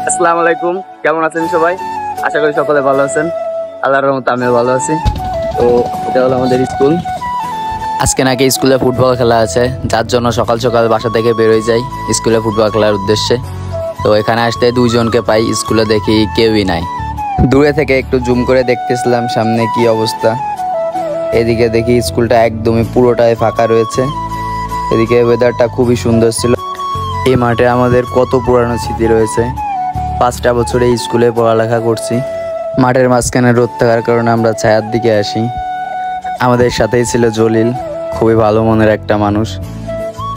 আসসালামু আলাইকুম, কেমন আছেন সবাই? আশা করি সকলে ভালো আছেন। আল্লাহর রহমতে আমিও ভালো আছি। তো এটা হলো আমাদের স্কুল। আজকে নাকি স্কুলে ফুটবল খেলা আছে, যার জন্য সকাল সকাল বাসা থেকে বেরোয় যাই স্কুলে ফুটবল খেলার উদ্দেশ্যে। তো এখানে আসতে দুইজনকে পাই, স্কুলে দেখি কেউই নাই। দূরে থেকে একটু জুম করে দেখতেছিলাম সামনে কি অবস্থা। এদিকে দেখি স্কুলটা একদমই পুরোটাই ফাঁকা রয়েছে। এদিকে ওয়েদারটা খুবই সুন্দর ছিল। এই মাঠে আমাদের কত পুরানো স্মৃতি রয়েছে। 5টা বছরে স্কুলে পড়ালেখা করছি। মাঠের মাঝখানে রোদ থাকার কারণে আমরা ছায়ার দিকে আসি। আমাদের সাথেই ছিল জলিল, খুবই ভালো মনের একটা মানুষ।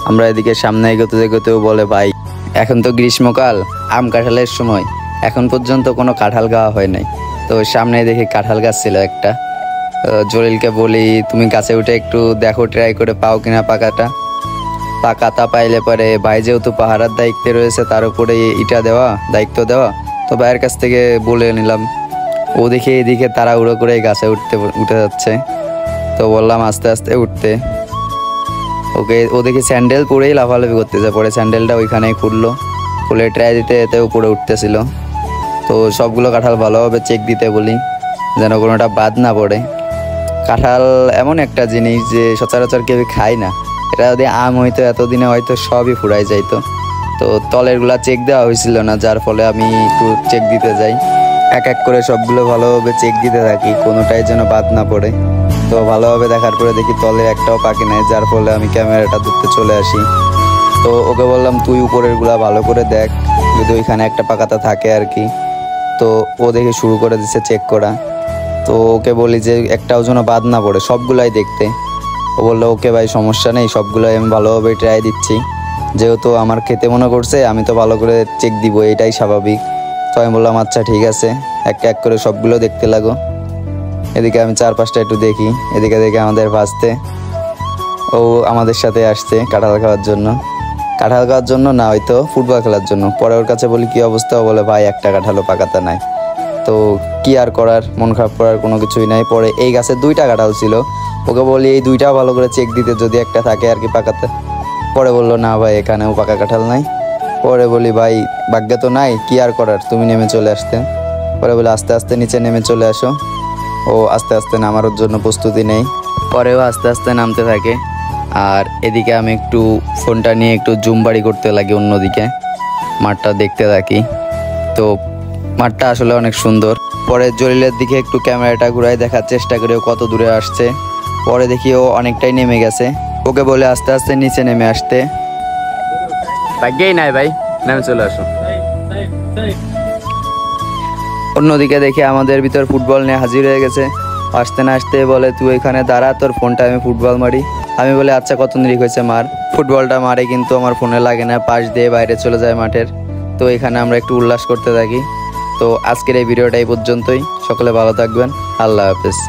আমরা এদিকে সামনে এগোতে এগোতেও বলে, ভাই এখন তো গ্রীষ্মকাল, আম কাঁঠালের সময়, এখন পর্যন্ত কোনো কাঁঠাল খাওয়া হয় নাই। তো সামনে দেখি কাঁঠাল গাছ ছিল একটা। জলিলকে বলি, তুমি গাছে উঠে একটু দেখো, ট্রাই করে পাও কিনা পাকাতা পাইলে পরে ভাই যেহেতু পাহারার দায়িত্বে রয়েছে, তার উপরে দায়িত্ব দেওয়া, তো ভাইয়ের কাছ থেকে বলে নিলাম। ও দেখে এদিকে তাড়াহুড়ো করে গাছে উঠে যাচ্ছে। তো বললাম আস্তে আস্তে উঠতে। ও দেখে স্যান্ডেল পরেই লাফালাফি করতেছে, পরে স্যান্ডেলটা ওইখানেই খুলে ট্রাই দিতে এতে উপরে উঠতেছিল। তো সবগুলো কাঁঠাল ভালোভাবে চেক দিতে বলি, যেন কোনোটা বাদ না পড়ে। কাঁঠাল এমন একটা জিনিস যে সচরাচর কেউ খায় না। এটা যদি আম হইতো এতদিনে হয়তো সবই ফুরাই যাইতো। তো তলেরগুলা চেক দেওয়া হয়েছিল না, যার ফলে আমি একটু চেক দিতে যাই। এক এক করে সবগুলো ভালোভাবে চেক দিতে থাকি, কোনোটাই যেন বাদ না পড়ে। তো ভালোভাবে দেখার পরে দেখি তলের একটাও পাখি নেই, যার ফলে আমি ক্যামেরাটা ধরতে চলে আসি। তো ওকে বললাম, তুই উপরেরগুলা ভালো করে দেখ, যদি ওইখানে একটা পাকাতা থাকে আর কি। তো ও দেখে শুরু করে দিচ্ছে চেক করা। তো ওকে বলি যে একটাও যেন বাদ না পড়ে, সবগুলাই দেখতে। ও বললো, ওকে ভাই সমস্যা নেই, সবগুলোই আমি ভালোভাবে ট্রাই দিচ্ছি। যেহেতু আমার খেতে মনে করছে, আমি তো ভালো করে চেক দিব, এটাই স্বাভাবিক। তো আমি বললাম আচ্ছা ঠিক আছে, এক এক করে সবগুলো দেখতে লাগো। এদিকে আমি 4-5টা একটু দেখি। এদিকে দেখে আমাদের ভাসতে ও আমাদের সাথে আসছে কাঁঠাল খাওয়ার জন্য না, হয়তো ফুটবল খেলার জন্য। পরে ওর কাছে বলি কি অবস্থা, বলে ভাই একটা কাঁঠালও পাকাতা নাই। তো কি আর করার, মন খারাপ করার কোনো কিছুই নাই। পরে এই গাছে 2টা কাঁঠাল ছিল, ওকে বলি এই 2টাও ভালো করে চেক দিতে, যদি একটা থাকে আর কি পাকাতে। পরে বললো না ভাই, এখানেও পাকা কাঁঠাল নাই। পরে বলি ভাই ভাগ্যে তো নাই, কি আর করার, তুমি নেমে চলে আসতে। পরে বলে আস্তে আস্তে নিচে নেমে চলে আসো। ও আস্তে আস্তে নামার জন্য প্রস্তুতি নেই। পরেও আস্তে আস্তে নামতে থাকে। আর এদিকে আমি একটু ফোনটা নিয়ে একটু জুম বাড়ি করতে লাগি, অন্যদিকে মাঠটা দেখতে থাকি। তো মাঠটা আসলে অনেক সুন্দর। পরে জলিলের দিকে একটু ক্যামেরাটা ঘুরাই দেখার চেষ্টা করে ও কত দূরে আসছে। পরে দেখি ও অনেকটাই নেমে গেছে। ওকে বলে আস্তে আস্তে নিচে নেমে আসতে। ভাগ্যেই নাই ভাই, নেমে চলে আসো। অন্যদিকে দেখে আমাদের ভিতর ফুটবল নিয়ে হাজির হয়ে গেছে। আসতে না আসতে বলে, তুই এখানে দাঁড়া, তোর ফোনটা আমি ফুটবল মারি। আমি বলে আচ্ছা, কত নিরিখ হয়েছে মার। ফুটবলটা মারে, কিন্তু আমার ফোনে লাগে না, পাশ দিয়ে বাইরে চলে যায় মাঠের। তো এখানে আমরা একটু উল্লাস করতে থাকি। তো আজকের এই ভিডিওটা এই পর্যন্তই। সকলে ভালো থাকবেন, আল্লাহ হাফেজ।